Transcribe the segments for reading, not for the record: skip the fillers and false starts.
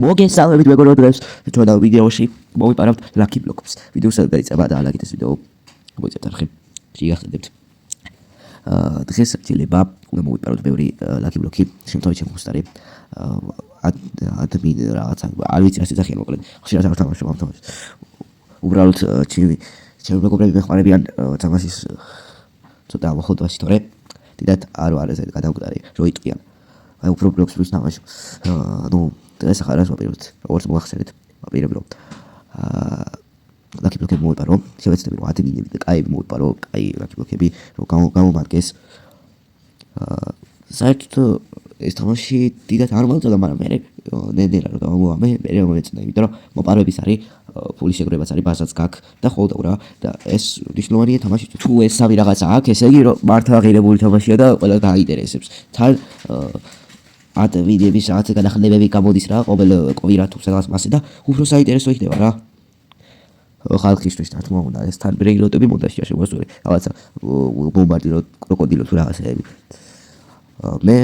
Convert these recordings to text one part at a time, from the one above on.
მოგესალმებით მეგობრებო, დღეს ჩვენდა ვიდეოში მოვიპარავთ Lucky Blocks. ვიდეოს დაიწყება და ალაგით ეს ვიდეო მოიწევთ არხი. შეგახსენებთ. დღეს შეიძლება უნდა მოვიპაროთ ბევრი Lucky Block-ი, შემთხვევით შემოხსტარი. ადმინ რაღაცა, არ ვიცი რა ეძახიან მოკლედ. ხშირად არ თამაშობ ამ თამაშს. უბრალოდ ჩემი მეგობრები მეხმარებიან თამაშის ცოტა მოხდომაში, თორე დიდად არ ვარ ესე გადავკვდარი, რომ იტყვიან. აი უფრო Blocks-ს თამაშობ. ეს ახლა რას ვაპირებთ? როგორც მოახსენეთ, ვაპირებთ Lucky Block-ები მოვიპარო, შევეცდები რომ ადამიანები და კაიები მოვიპარო, კაი Lucky Block-ები, რომ გამომადგეს. საერთოდ ეს თამაში დიდად არ მომწონდა, მაგრამ მე ნენერა რომ გამომავამე, მე მომეწონა, იმიტომ რომ მოპარვების არის, ფულის შეგროვებაც არის, ბაზაც გაქვს და ხოლმე რა და ეს მნიშვნელოვანია თამაში. თუ ეს სამი რაღაცა აქვს, ესე იგი რომ მართლა ღირებული თამაშია და ყველა გააინტერესებს. თან ვიდეოების რაღაც განახლებები გამოდის რა, ყოველ კვირა თუ რაღაც მასე და უფრო საინტერესო იქნება რა. ხალხისთვის რა თქმა უნდა, ეს თან ბრეილოტები მონტაჟია შეგვასწორი. რაღაცა ბომბარდირო კროკოდილო თუ რაღაცები. მე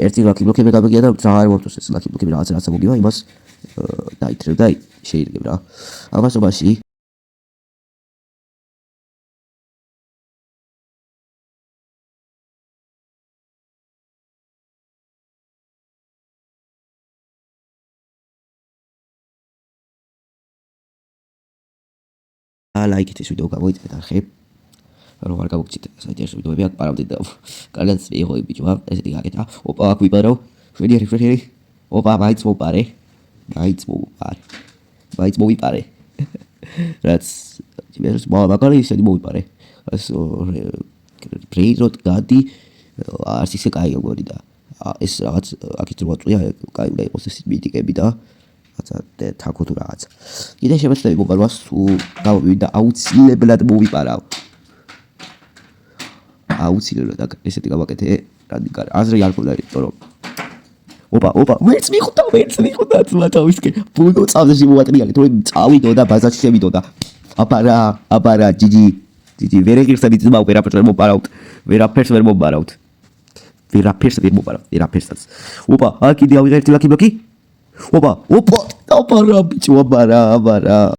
ერთი Lucky Block-ები გამიგია და ძალიან მომწონს ეს Lucky Block-ები რაღაცა მოგივა, იმას დაიტრევ და შეირგებ რა. ამასობაში ლაიქით ეს ვიდეო გამოიწვიეთ არხი. რომ არ გავუქცით საინტერესო ვიდეოები აქ პარავდით და კარგად მიიღო ბიჭო, ესეთი გაკეთა. ოპა აქ ვიპარავ. შვენიერი. ოპა მაიც მოვიპარე. მაიც მოვიპარე. რაც იმერს მაგარი ისეთი მოვიპარე. ეს ბრეილოტ გადი არც ისე კაი გონი და ეს რაღაც აქეთ რო აწვია, კაი უნდა იყოს ეს მიტიკები და რაღაცა თაკო თუ რაღაცა. კიდე შემეცდები მოპარვას თუ გამოვიდა აუცილებლად მოვიპარავ. აუცილებლად ესეთი გავაკეთე რადიკალი. აზრი არ გქონდა, იმიტომ რომ ოპა, მეც მიხვდა თავისკენ. ბულგო წავზე მოვატრიალე, თუ წავიდო და ბაზაში შევიდო და აბარა ჯიჯი ვერ ეგირსები ძმაო, ვერაფერს ვერ მოპარავთ. ვერაფერს ვერ მოპარავთ. ოპა, აქ კიდე ავიღე ერთი Lucky Block-ი. ოპა რა ბიჭო, აბარა.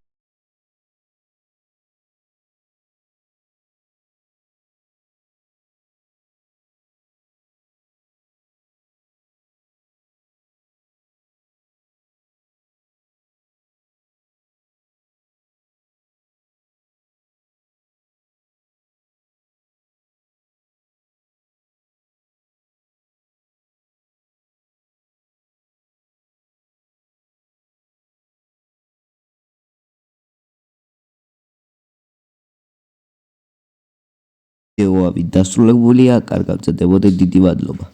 ვიდეოები დასრულებულია, კარგად გრძელდებოდეთ, დიდი მადლობა.